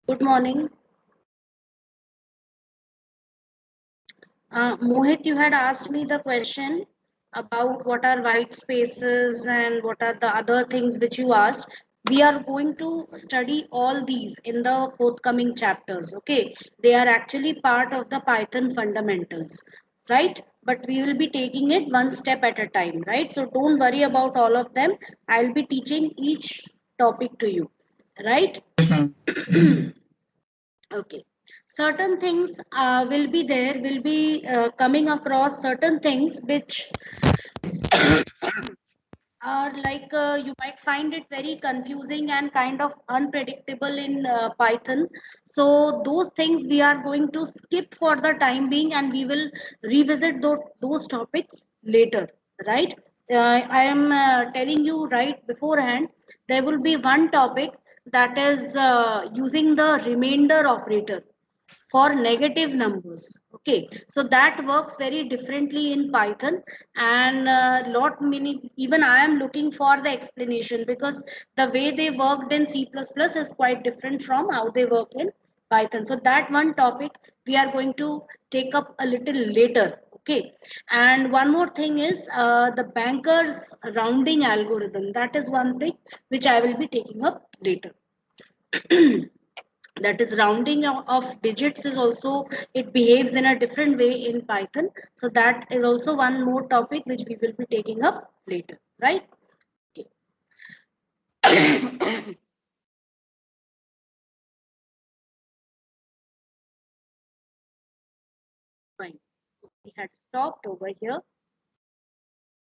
Good morning. Mohit, you had asked me the question about what are white spaces and what are the other things which you asked. We are going to study all these in the forthcoming chapters. Okay, they are actually part of the Python fundamentals, right? But we will be taking it one step at a time, right? So don't worry about all of them. I'll be teaching each topic to you, right? Okay. Certain things will be there, will be coming across certain things which are like you might find it very confusing and kind of unpredictable in Python. So those things we are going to skip for the time being and we will revisit those topics later, right? I am telling you right beforehand, there will be one topic that is using the remainder operator for negative numbers. Okay, so that works very differently in Python, and lot many, even I am looking for the explanation because the way they worked in C++ is quite different from how they work in Python. So that one topic we are going to take up a little later. Okay, and one more thing is the bankers rounding algorithm. That is one thing which I will be taking up later. That is rounding of digits is also, it behaves in a different way in Python. So that is also one more topic which we will be taking up later, right? Okay. Fine. We had stopped over here.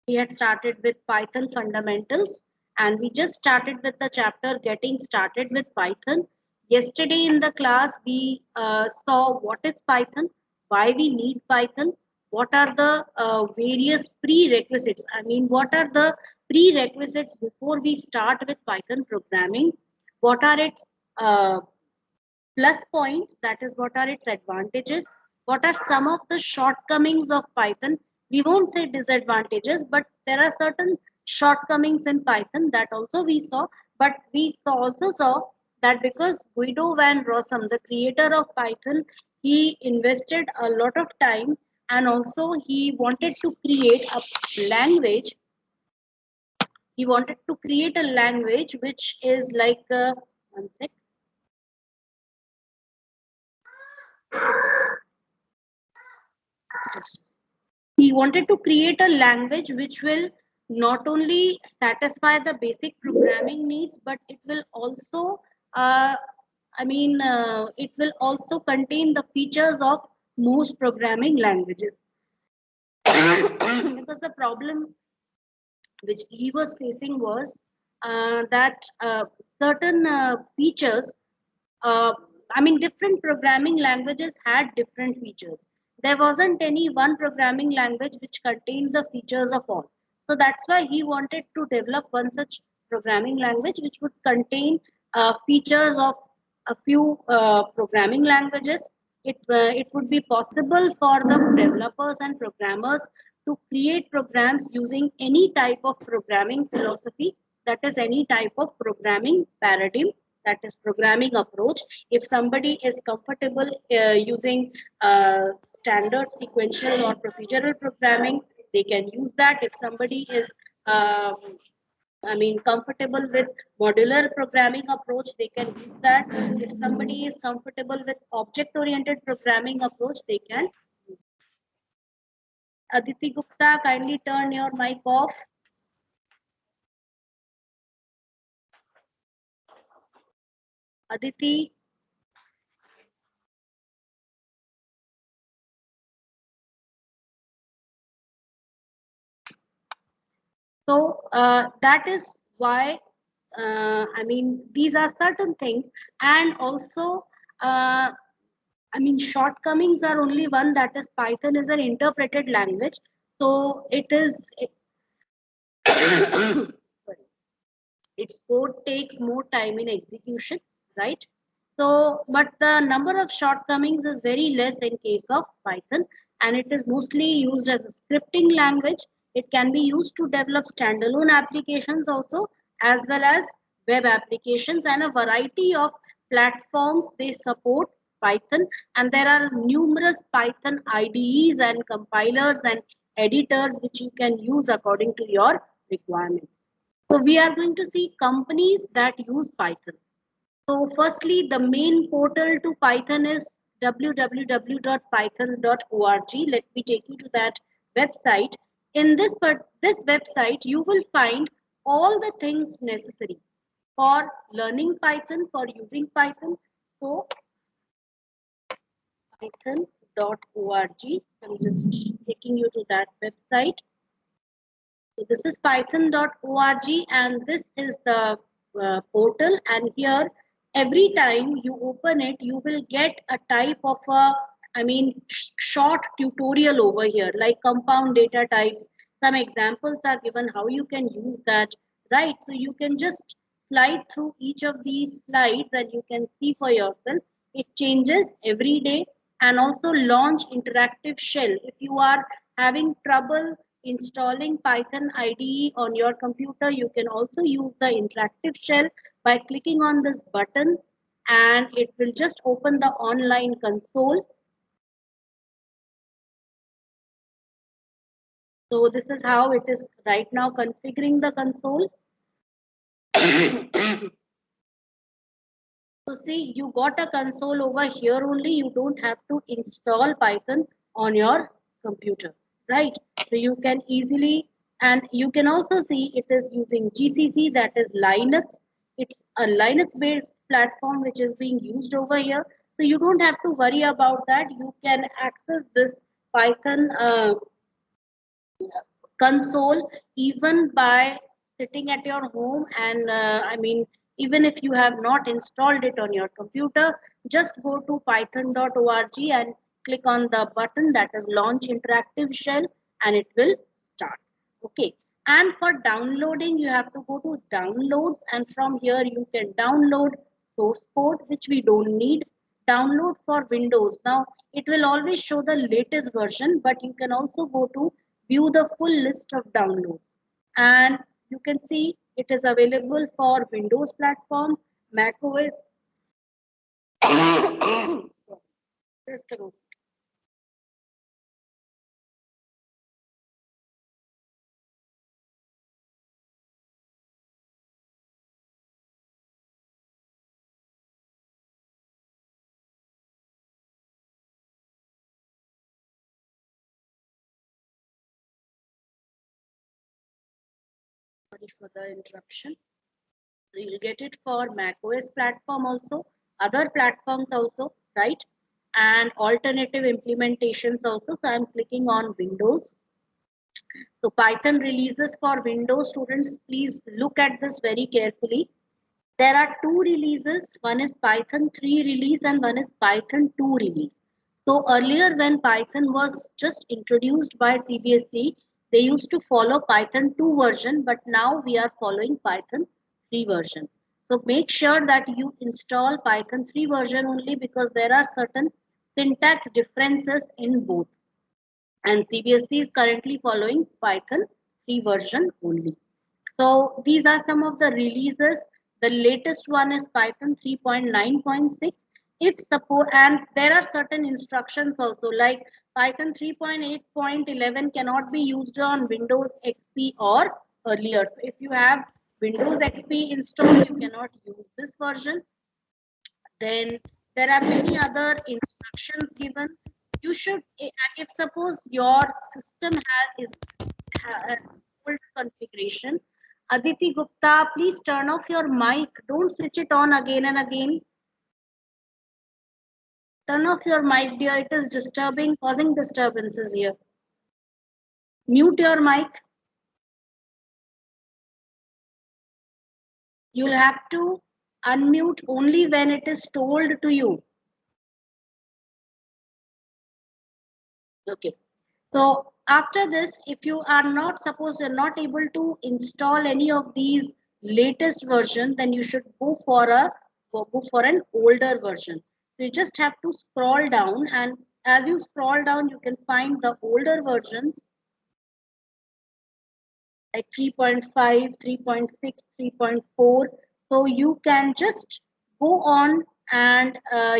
We had started with Python fundamentals, and we just started with the chapter getting started with Python. Yesterday in the class, we saw what is Python, why we need Python, what are the various prerequisites. I mean, what are the prerequisites before we start with Python programming? What are its plus points, that is what are its advantages, what are some of the shortcomings of Python. We won't say disadvantages, but there are certain shortcomings in Python that also we saw. But also saw that because Guido van Rossum, the creator of Python, he invested a lot of time, and also language he wanted to create a language which is like one sec. He wanted to create a language which will not only satisfy the basic programming needs, but it will also, it will also contain the features of most programming languages. Because the problem which he was facing was that certain features, uh, different programming languages had different features. There wasn't any one programming language which contained the features of all. So that's why he wanted to develop one such programming language which would contain features of a few programming languages. It would be possible for the developers and programmers to create programs using any type of programming philosophy, that is any type of programming paradigm, that is programming approach. If somebody is comfortable using standard sequential or procedural programming, they can use that. If somebody is comfortable with modular programming approach, they can use that. If somebody is comfortable with object oriented programming approach, they can. Aditi Gupta, kindly turn your mic off. Aditi. So that is why, these are certain things. And also, shortcomings are only one, that is Python is an interpreted language. So its code takes more time in execution, right? So, but the number of shortcomings is very less in case of Python, and it is mostly used as a scripting language. It can be used to develop standalone applications also, as well as web applications and a variety of platforms they support Python, and there are numerous Python IDEs and compilers and editors which you can use according to your requirement. So we are going to see companies that use Python. So firstly, the main portal to Python is www.python.org. Let me take you to that website. In this website, you will find all the things necessary for learning Python, for using Python. So python.org. I'm just taking you to that website. So this is python.org, and this is the portal, and here every time you open it you will get a type of a, short tutorial over here, like compound data types. Some examples are given how you can use that, right? So you can just slide through each of these slides and you can see for yourself. It changes every day. And also launch interactive shell. If you are having trouble installing Python IDE on your computer, you can also use the interactive shell by clicking on this button, and it will just open the online console. So this is how it is right now configuring the console. So see, you got a console over here only. You don't have to install Python on your computer, right? So you can easily, and you can also see it is using GCC, that is Linux. It's a Linux based platform which is being used over here. So you don't have to worry about that. You can access this Python console even by sitting at your home, and even if you have not installed it on your computer, just go to python.org and click on the button that is launch interactive shell, and it will start. Okay, and for downloading you have to go to downloads, and from here you can download source code, which we don't need. Download for Windows. Now it will always show the latest version, but you can also go to view the full list of downloads, and you can see it is available for Windows platform, Mac OS. Just a moment. Sorry for the interruption. So you'll get it for Mac OS platform also, other platforms also, right? And alternative implementations also. So I'm clicking on Windows. So Python releases for Windows. Students, please look at this very carefully. There are two releases. One is Python 3 release and one is Python 2 release. So earlier when Python was just introduced by CBSE, they used to follow Python 2 version, but now we are following Python 3 version. So make sure that you install Python 3 version only, because there are certain syntax differences in both. And CBSE is currently following Python 3 version only. So these are some of the releases. The latest one is Python 3.9.6. If suppose, and there are certain instructions also, like Python 3.8.11 cannot be used on Windows XP or earlier. So if you have Windows XP installed, you cannot use this version. Then there are many other instructions given. You should, and if suppose your system has old configuration. Aditi Gupta, please turn off your mic. Don't switch it on again and again. Turn off your mic, dear. It is disturbing, causing disturbances here. Mute your mic. You'll have to unmute only when it is told to you. Okay. So after this, if you are not, suppose you're not able to install any of these latest version, then you should go for an older version. So you just have to scroll down, and as you scroll down, you can find the older versions like 3.5, 3.6, 3.4. So you can just go on and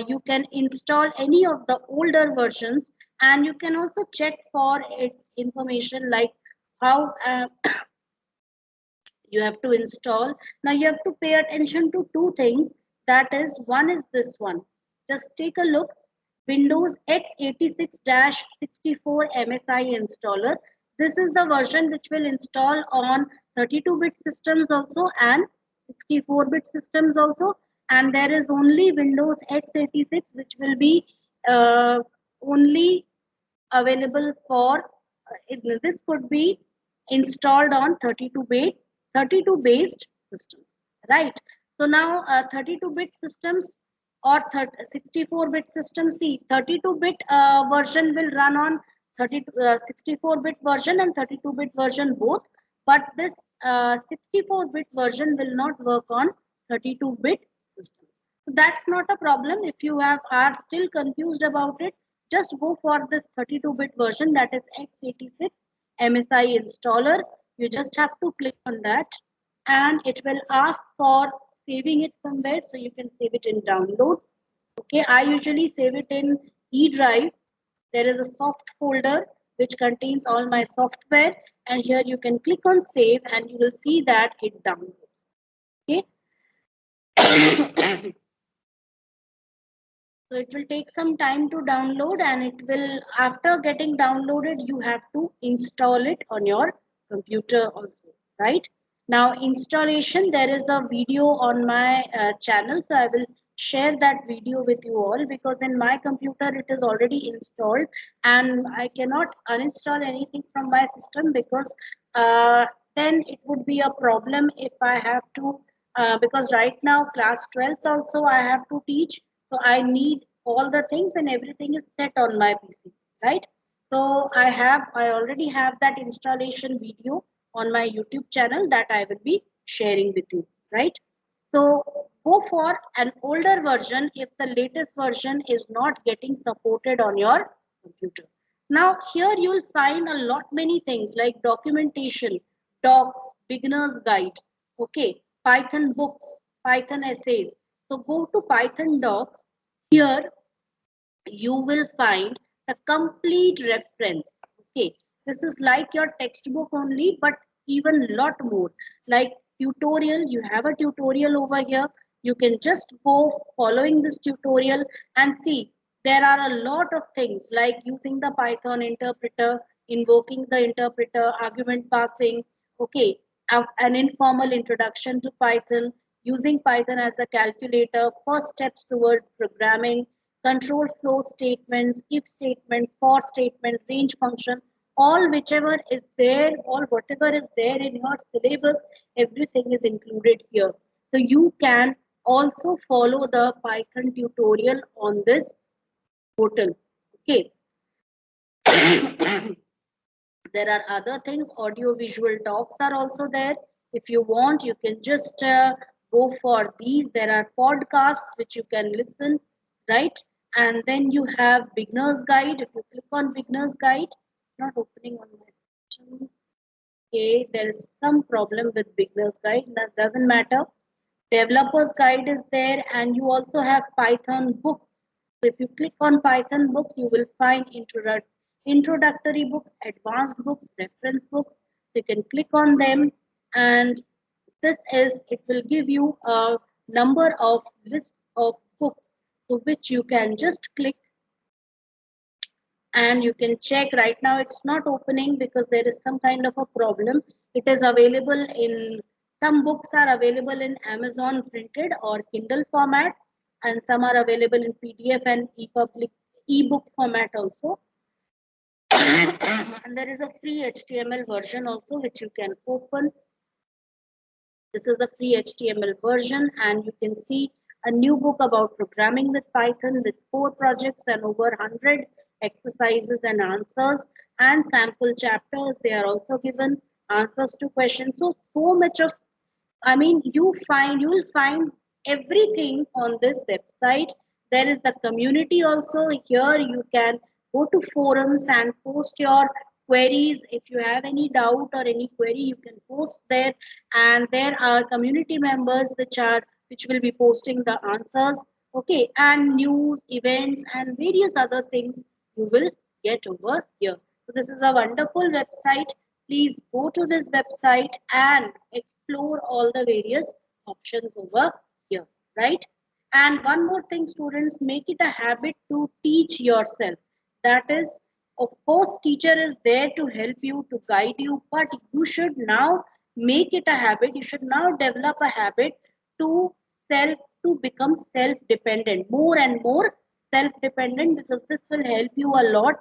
you can install any of the older versions, and you can also check for its information like how you have to install. Now you have to pay attention to two things. That is, one is this one. Just take a look. Windows x86-64 MSI installer. This is the version which will install on 32-bit systems also and 64-bit systems also. And there is only Windows x86 which will be only available for this could be installed on 32 based systems, right? So now 32-bit systems or 64-bit systems, see, 32-bit version will run on 64-bit version and 32-bit version both, but this 64-bit version will not work on 32-bit systems. So that's not a problem. If you are still confused about it, just go for this 32-bit version, that is x86 MSI installer. You just have to click on that and it will ask for saving it somewhere. So you can save it in downloads. Okay, I usually save it in E drive. There is a soft folder which contains all my software, and here you can click on save and you will see that it downloads. Okay. So it will take some time to download, and it will, after getting downloaded, you have to install it on your computer also, right? Now installation, there is a video on my channel, so I will share that video with you all, because in my computer it is already installed and I cannot uninstall anything from my system, because then it would be a problem if I have to, because right now class 12th also I have to teach, so I need all the things and everything is set on my PC, right? So I already have that installation video on my YouTube channel that I will be sharing with you, right? So go for an older version if the latest version is not getting supported on your computer. Now here you'll find a lot many things like documentation, docs, beginner's guide, okay, Python books, Python essays. So go to Python docs. Here you will find a complete reference. Okay, this is like your textbook only, but even lot more. Like tutorial, you have a tutorial over here. You can just go following this tutorial and see there are a lot of things like using the Python interpreter, invoking the interpreter, argument passing. Okay, an informal introduction to Python, using Python as a calculator, first steps toward programming, control flow statements, if statement, for statement, range function, all whichever is there, all whatever is there in your syllabus, everything is included here. So you can also follow the Python tutorial on this portal. Okay. There are other things, audio visual talks are also there. If you want, you can just go for these. There are podcasts which you can listen, right? And then you have beginner's guide. If you click on beginner's guide, it's not opening on my system. Okay, there is some problem with beginner's guide. That doesn't matter. Developer's guide is there, and you also have Python books. So if you click on Python books, you will find introductory books, advanced books, reference books. So you can click on them, and it will give you a number of list of books, so which you can just click and you can check. Right now it's not opening because there is some kind of a problem. It is available in, some books are available in Amazon printed or Kindle format, and some are available in PDF and ebook format also. And there is a free HTML version also which you can open. This is the free HTML version, and you can see a new book about programming with Python with 4 projects and over 100 exercises and answers and sample chapters. They are also given answers to questions. So much of, I mean, you'll find everything on this website. There is the community also. Here you can go to forums and post your queries. If you have any doubt or any query, you can post there. And there are community members which will be posting the answers. Okay, and news, events, and various other things you will get over here. So this is a wonderful website. Please go to this website and explore all the various options over here, right? And one more thing, students, make it a habit to teach yourself. That is, of course, teacher is there to help you, to guide you, but you should now make it a habit. You should now develop a habit to self to become self-dependent, more and more self-dependent, because this will help you a lot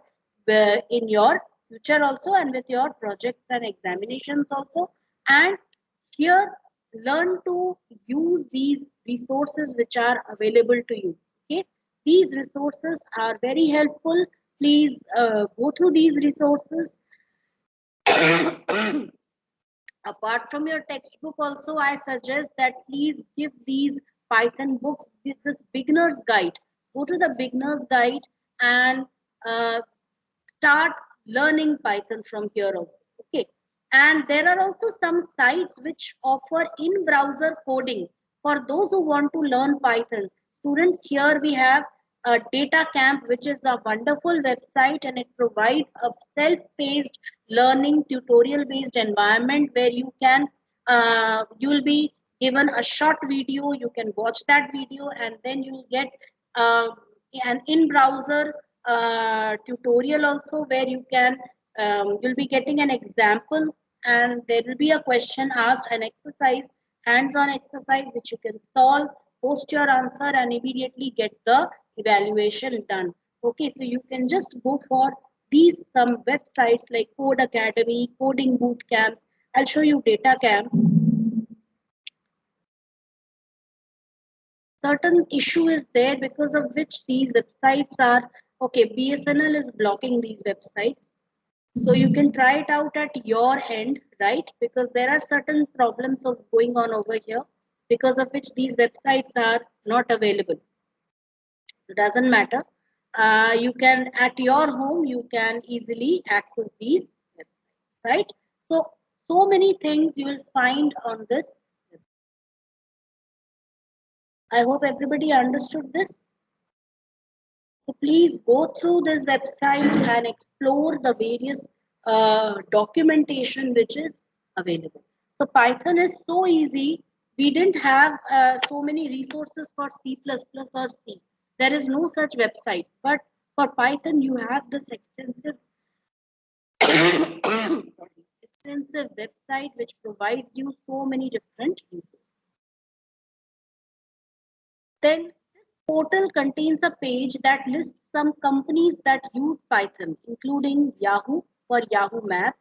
in your future also, and with your projects and examinations also. And here, learn to use these resources which are available to you. Okay, these resources are very helpful. Please go through these resources. Apart from your textbook also, I suggest that please give these Python books this beginner's guide. Go to the beginner's guide and uh, start learning Python from here also. Okay, and there are also some sites which offer in browser coding for those who want to learn Python. Students, here we have Data Camp, which is a wonderful website, and it provides a self-paced learning tutorial-based environment where you'll be given a short video. You can watch that video, and then you'll get uh, an in-browser tutorial also, where you'll be getting an example, and there will be a question asked, an exercise, hands-on exercise which you can solve, post your answer, and immediately get the evaluation done. Okay, so you can just go for these some websites like Code Academy, Coding Boot Camps. I'll show you Data Camp. Certain issue is there because of which these websites are okay. BSNL is blocking these websites, so you can try it out at your end, right? Because there are certain problems of going on over here, because of which these websites are not available. It doesn't matter. You can, at your home, you can easily access these websites, right? So many things you will find on this. I hope everybody understood this. So please go through this website and explore the various documentation which is available. So Python is so easy. We didn't have so many resources for C++ or C. There is no such website. But for Python, you have this extensive extensive website which provides you so many different resources. Then this portal contains a page that lists some companies that use Python, including Yahoo for Yahoo Maps,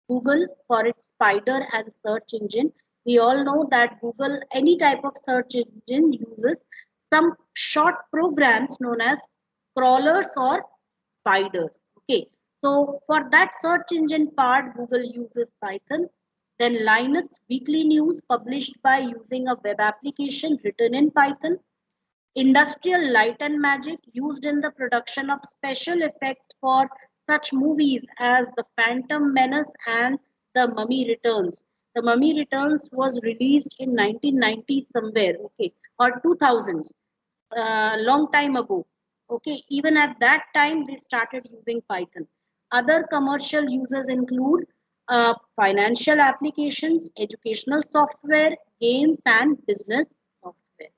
Google for its Spider and search engine. We all know that Google, any type of search engine, uses some short programs known as crawlers or spiders. Okay, so for that search engine part, Google uses Python. Then Linux Weekly News, published by using a web application written in Python. Industrial Light and Magic, used in the production of special effects for such movies as The Phantom Menace and The Mummy Returns. The Mummy Returns was released in 1990 somewhere, okay, or 2000s, long time ago. Okay, even at that time they started using Python. Other commercial users include financial applications, educational software, games, and business software.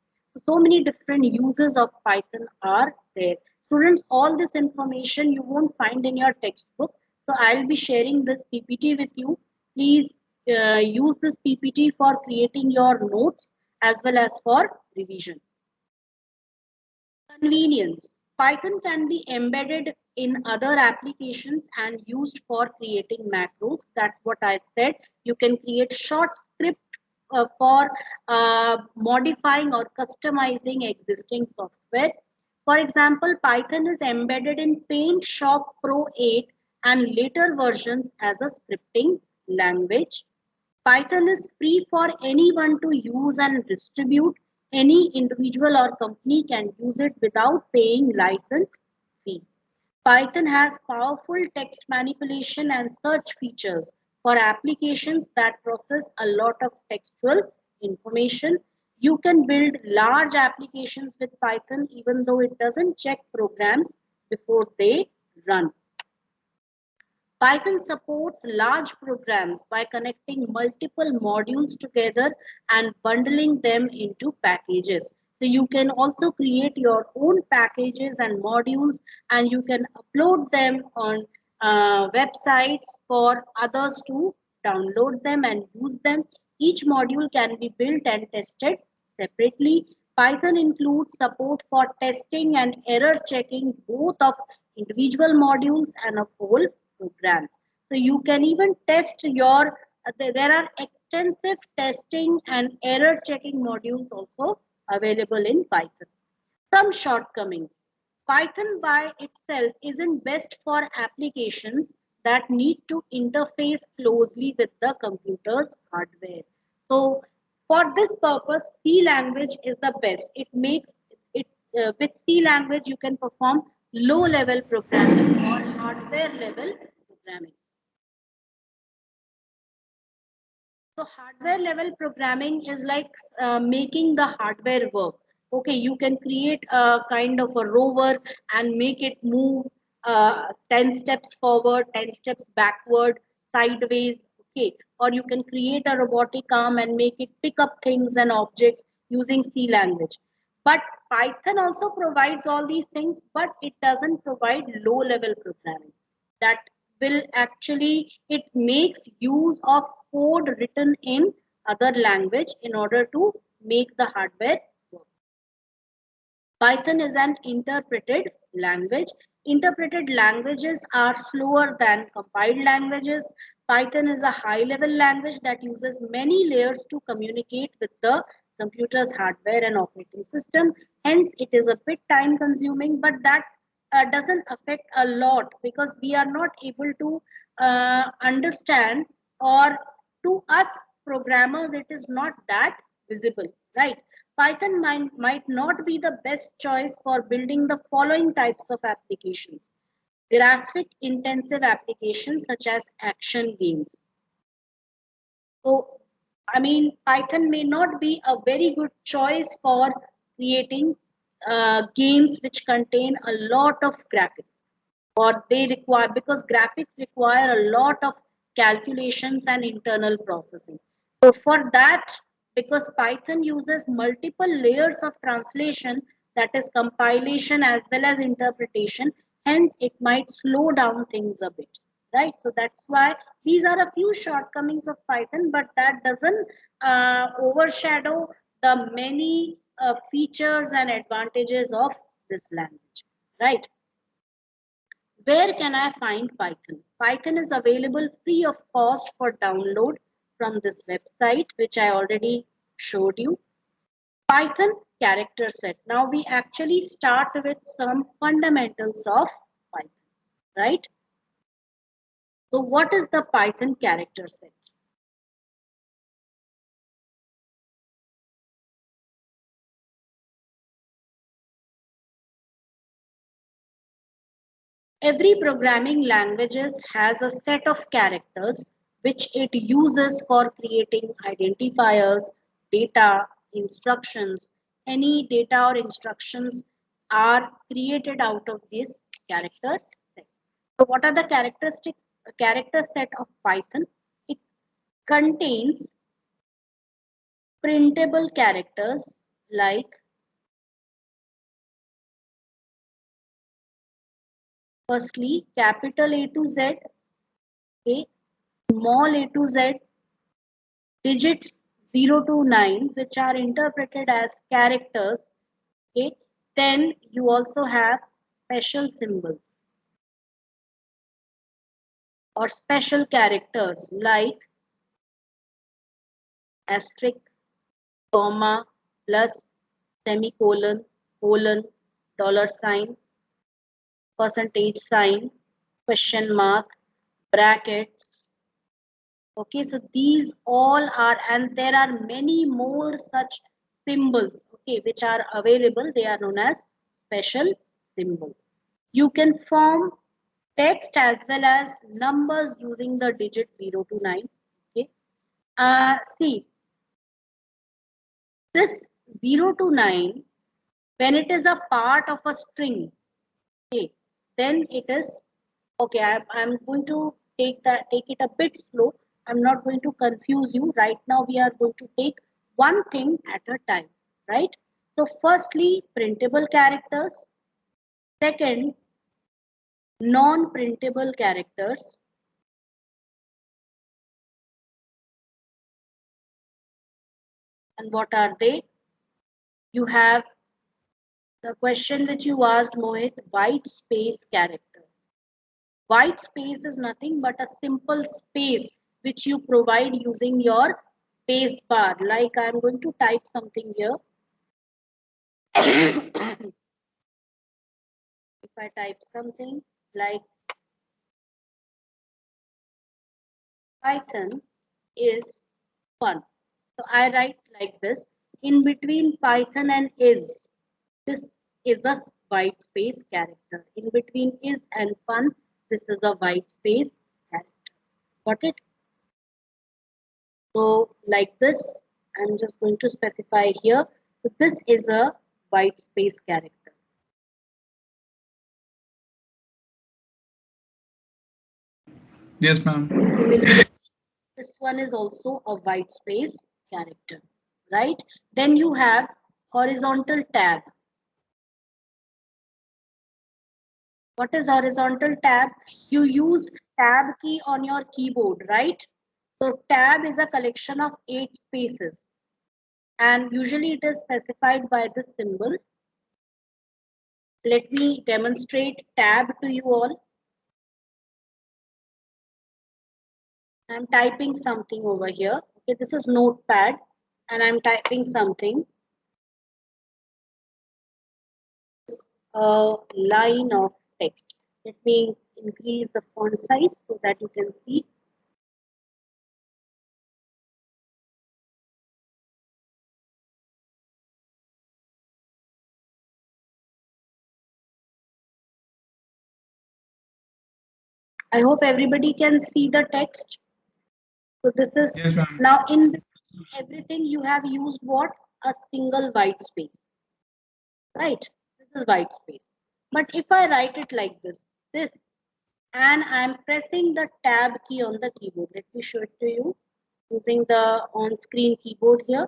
So many different uses of Python are there. Students, all this information you won't find in your textbook. So I'll be sharing this PPT with you. Please use this PPT for creating your notes as well as for revision. Convenience. Python can be embedded in other applications and used for creating macros. That's what I said. You can create short script for modifying or customizing existing software. For example, Python is embedded in Paint Shop Pro 8 and later versions as a scripting language. Python is free for anyone to use and distribute. Any individual or company can use it without paying license fee. Python has powerful text manipulation and search features for applications that process a lot of textual information. You can build large applications with Python even though it doesn't check programs before they run. Python supports large programs by connecting multiple modules together and bundling them into packages. So you can also create your own packages and modules, and you can upload them on websites for others to download them and use them. Each module can be built and tested separately. Python includes support for testing and error checking both of individual modules and of whole programs. So you can even test your, there are extensive testing and error checking modules also available in Python. Some shortcomings. Python by itself isn't best for applications that need to interface closely with the computer's hardware. So for this purpose, C language is the best. It makes it with C language you can perform low level programming or hardware level programming. So hardware level programming is like making the hardware work. Okay, you can create a kind of a rover and make it move 10 steps forward, 10 steps backward, sideways. Okay, or you can create a robotic arm and make it pick up things and objects using C language. But Python also provides all these things, but it doesn't provide low level programming. That will actually, it makes use of code written in other language in order to make the hardware work. Python is an interpreted language. Interpreted languages are slower than compiled languages. Python is a high level language that uses many layers to communicate with the computer's hardware and operating system. Hence, it is a bit time consuming, but that doesn't affect a lot because we are not able to understand, or to us programmers, it is not that visible, right? Python might not be the best choice for building the following types of applications. Graphic intensive applications such as action games. So, I mean, Python may not be a very good choice for creating games which contain a lot of graphics, or they require, because graphics require a lot of calculations and internal processing. So for that, because Python uses multiple layers of translation, that is compilation as well as interpretation, hence it might slow down things a bit, right? So that's why these are a few shortcomings of Python, but that doesn't overshadow the many features and advantages of this language, right? Where can I find Python? Python is available free of cost for download from this website, which I already showed you. Python character set. Now we actually start with some fundamentals of Python, right? So what is the Python character set? Every programming languages has a set of characters which it uses for creating identifiers, data, instructions. Any data or instructions are created out of this character set. So what are the characteristics, character set of Python? It contains printable characters like, firstly, capital A to Z, okay, small a to Z, digits 0 to 9, which are interpreted as characters. Okay, then you also have special symbols or special characters like asterisk, comma, plus, semicolon, colon, dollar sign, percentage sign, question mark, brackets. Okay, so these all are, and there are many more such symbols, okay, which are available. They are known as special symbols. You can form text as well as numbers using the digit 0 to 9. Okay. See, this 0 to 9, when it is a part of a string, okay, then it is okay. I'm going to take it a bit slow. I'm not going to confuse you. Right now we are going to take one thing at a time, right? So firstly, printable characters. Second, non-printable characters. And what are they? You have the question which you asked, Mohit, white space character. White space is nothing but a simple space which you provide using your space bar. Like I'm going to type something here. If I type something like Python is fun. So I write like this. In between Python and is, this is a white space character. In between is and fun, this is a white space character. Got it? So like this, I'm just going to specify here. So this is a white space character. Yes, ma'am. Similarly, this one is also a white space character, right? Then you have horizontal tab. What is horizontal tab? You use tab key on your keyboard, right? So tab is a collection of 8 spaces and usually it is specified by this symbol. Let me demonstrate tab to you all. I'm typing something over here. Okay, this is notepad and I'm typing something. A line of text. Let me increase the font size so that you can see. I hope everybody can see the text. So this is Yes, ma'am. now in everything you have used what? A single white space, right? This is white space. But if I write it like this, and I'm pressing the tab key on the keyboard. Let me show it to you using the on-screen keyboard here.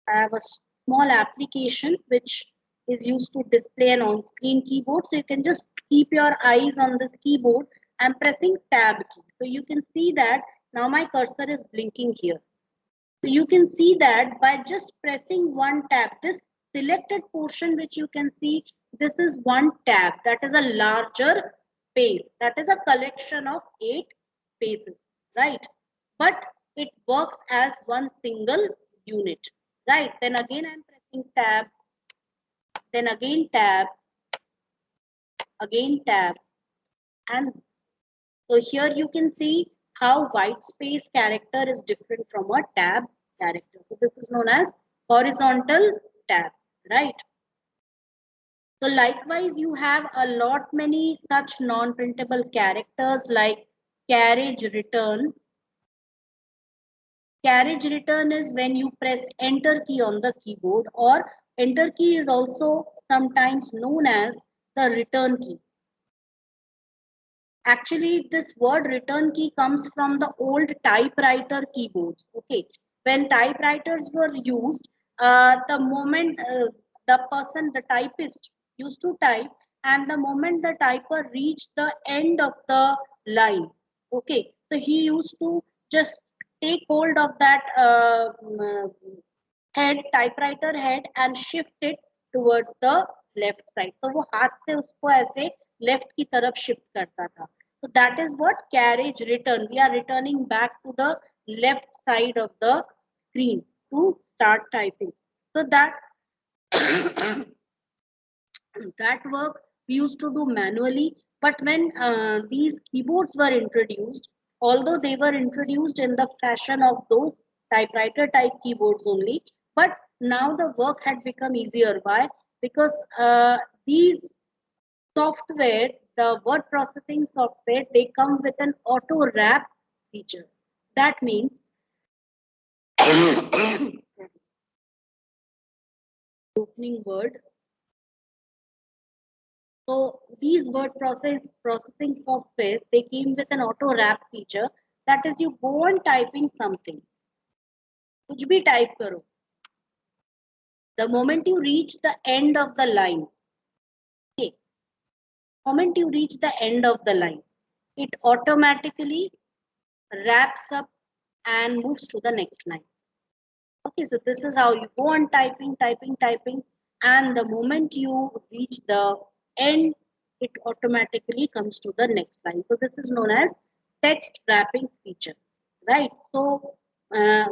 I have a small application which is used to display an on-screen keyboard. So you can just keep your eyes on this keyboard. I'm pressing tab key. So you can see that now my cursor is blinking here. So you can see that by just pressing one tab, this selected portion which you can see, this is one tab. That is a larger space. That is a collection of 8 spaces, right? But it works as one single unit, right? Then again I'm pressing tab, then again tab, and so here you can see how white space character is different from a tab character. So this is known as horizontal tab, right? So likewise, you have a lot many such non-printable characters like carriage return. Carriage return is when you press enter key on the keyboard, or enter key is also sometimes known as the return key. Actually, this word return key comes from the old typewriter keyboards. Okay, when typewriters were used, the moment the typist used to type, and the moment the typer reached the end of the line, okay, so he used to just take hold of that head, typewriter head, and shift it towards the left side. तो वो हाथ से उसको ऐसे left की तरफ shift करता था. So that is what carriage return. We are returning back to the left side of the screen to start typing. So that that work we used to do manually. But when these keyboards were introduced, although they were introduced in the fashion of those typewriter type keyboards only, but now the work had become easier. Why? Because these software, the word processing software, they come with an auto wrap feature. That means opening word. So these processing software, they came with an auto wrap feature. That is, you go on typing something, कुछ भी type करो. The moment you reach the end of the line, okay, moment you reach the end of the line, it automatically wraps up and moves to the next line. Okay, so this is how you go on typing, and the moment you reach the end, it automatically comes to the next line. So this is known as text wrapping feature, right? So uh,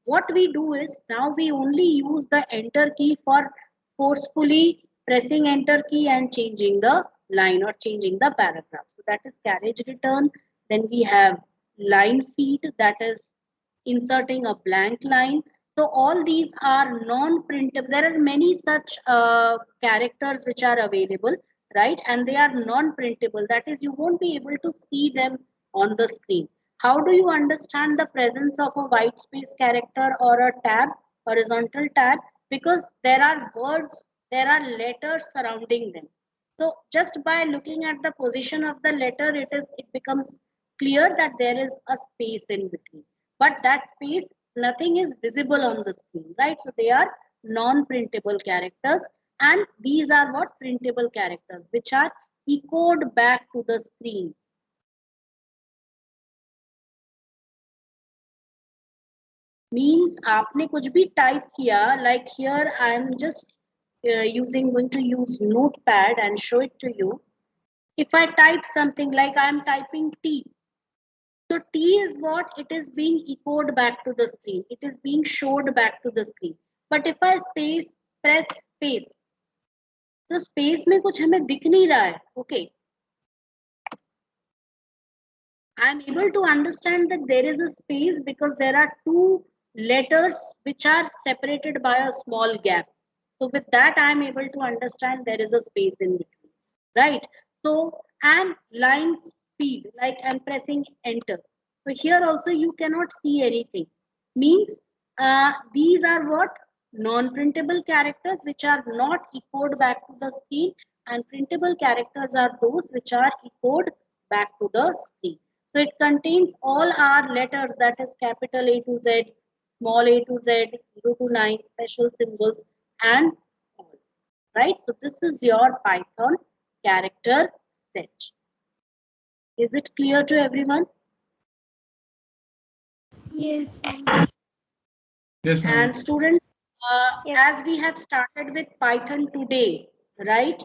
what we do is now we only use the enter key for forcefully pressing enter key and changing the line or changing the paragraph. So that is carriage return. Then we have line feed, that is inserting a blank line. So all these are non-printable. There are many such characters which are available, right? And they are non-printable. That is, you won't be able to see them on the screen. How do you understand the presence of a white space character or a tab, horizontal tab? Because there are words, there are letters surrounding them. So just by looking at the position of the letter, it becomes clear that there is a space in between. But that space, nothing is visible on the screen, right? So they are non-printable characters, and these are what printable characters, which are echoed back to the screen. Means आपने कुछ भी type किया, like here I am just going to use notepad and show it to you. If I type something like I am typing T, so T is what? It is being echoed back to the screen. It is being showed back to the screen. But if I press space, तो space में कुछ हमें दिख नहीं रहा है. Okay. I am able to understand that there is a space because there are two letters which are separated by a small gap. So with that, I am able to understand there is a space in between, right? So, and line speed, like I'm pressing enter. So here also you cannot see anything. Means these are what? Non-printable characters which are not echoed back to the screen, and printable characters are those which are echoed back to the screen. So it contains all our letters, that is capital A to Z, small a to Z, 0 to 9, special symbols, and all. Right? So this is your Python character set. Is it clear to everyone? Yes. Yes, ma'am. And students, Yes. as we have started with Python today, right?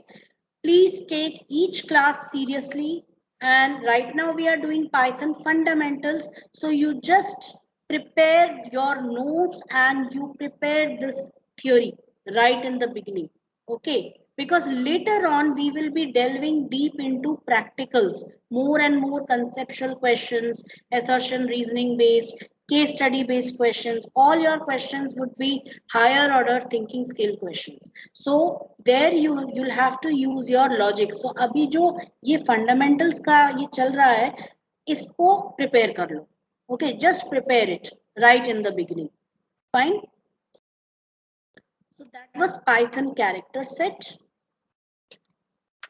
Please take each class seriously. And right now we are doing Python fundamentals. So you just prepare your notes and you prepare this theory right in the beginning. Okay, because later on we will be delving deep into practicals, more and more conceptual questions, assertion reasoning based, case study based questions. All your questions would be higher order thinking skill questions. So there you'll have to use your logic. So अभी जो ये fundamentals का ये चल रहा है, इसको prepare कर लो. Okay, just prepare it right in the beginning. Fine. So that was Python character set.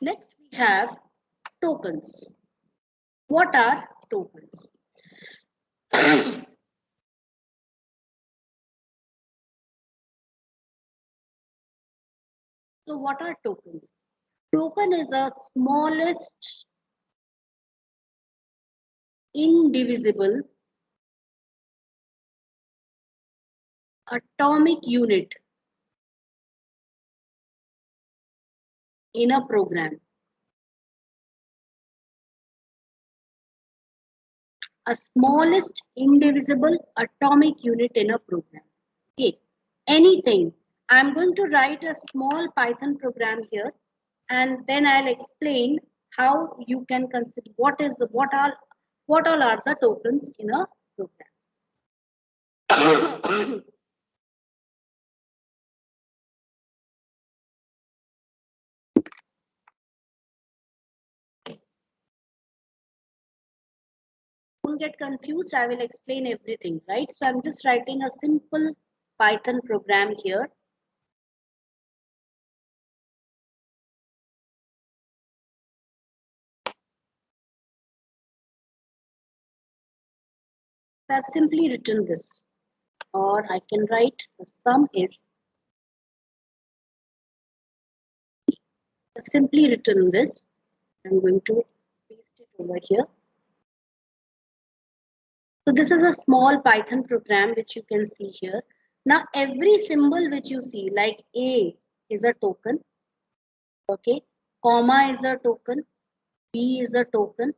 Next we have tokens. What are tokens? So what are tokens? Token is a smallest indivisible atomic unit in a program. A smallest indivisible atomic unit in a program. Okay, anything. I'm going to write a small Python program here, and then I'll explain how you can consider what all are the tokens in a program. Don't get confused. I will explain everything, right? So I'm just writing a simple Python program here. I've simply written this, or I can write the sum is. I've simply written this. I'm going to paste it over here. So this is a small Python program which you can see here. Now every symbol which you see, like A is a token, okay, comma is a token, B is a token,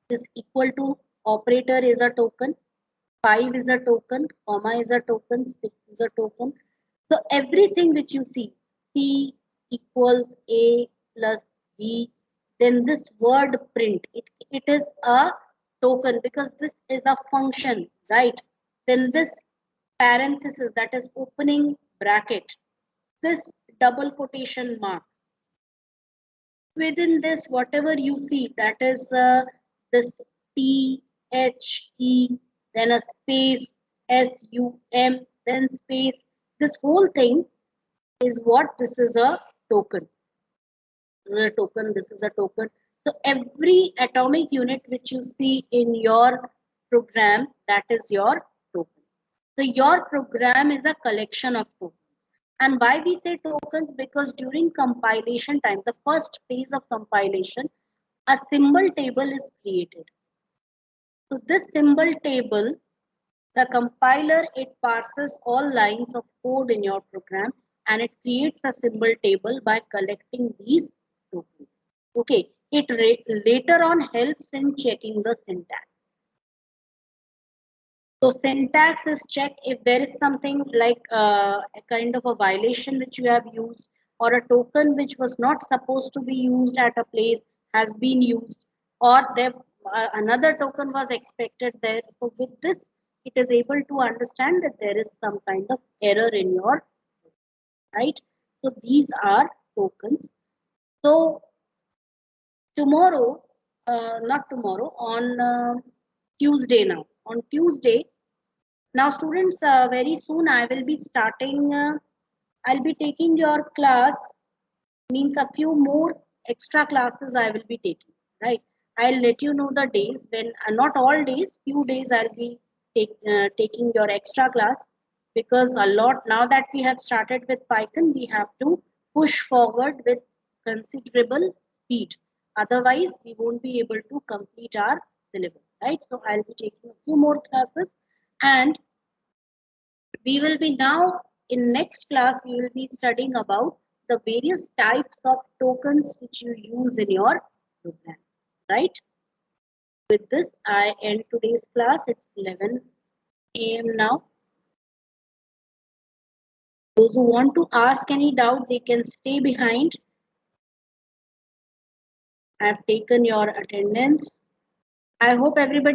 this equal to operator is a token, 5 is a token, comma is a token, 6 is a token. So everything which you see, C equals A plus B, then this word print, it is a token because this is a function, right? Then this parenthesis, that is opening bracket, this double quotation mark, within this whatever you see, that is this T H E, then a space SUM, then space, this whole thing is what, this is a token, this is a token, this is a token. So every atomic unit which you see in your program, that is your token. So your program is a collection of tokens. And why we say tokens? Because during compilation time, the first phase of compilation, a symbol table is created. So this symbol table, the compiler, it parses all lines of code in your program and it creates a symbol table by collecting these tokens. Okay, it later on helps in checking the syntax. So syntax is checked if there is something like a kind of a violation which you have used, or a token which was not supposed to be used at a place has been used, or there another token was expected there. So with this, it is able to understand that there is some kind of error in your, right. So these are tokens. So tomorrow, not tomorrow, on Tuesday now. On Tuesday, now students, very soon I will be starting, I'll be taking your class, means a few more extra classes I will be taking, right? I'll let you know the days when, not all days, few days I'll be taking your extra class, because a lot, now that we have started with Python, we have to push forward with considerable speed. Otherwise, we won't be able to complete our syllabus, right? So I'll be taking a few more classes, and we will be now, in next class we will be studying about the various types of tokens which you use in your program, right? With this I end today's class. It's 11 a.m. now. Those who want to ask any doubt, they can stay behind. I have taken your attendance. I hope everybody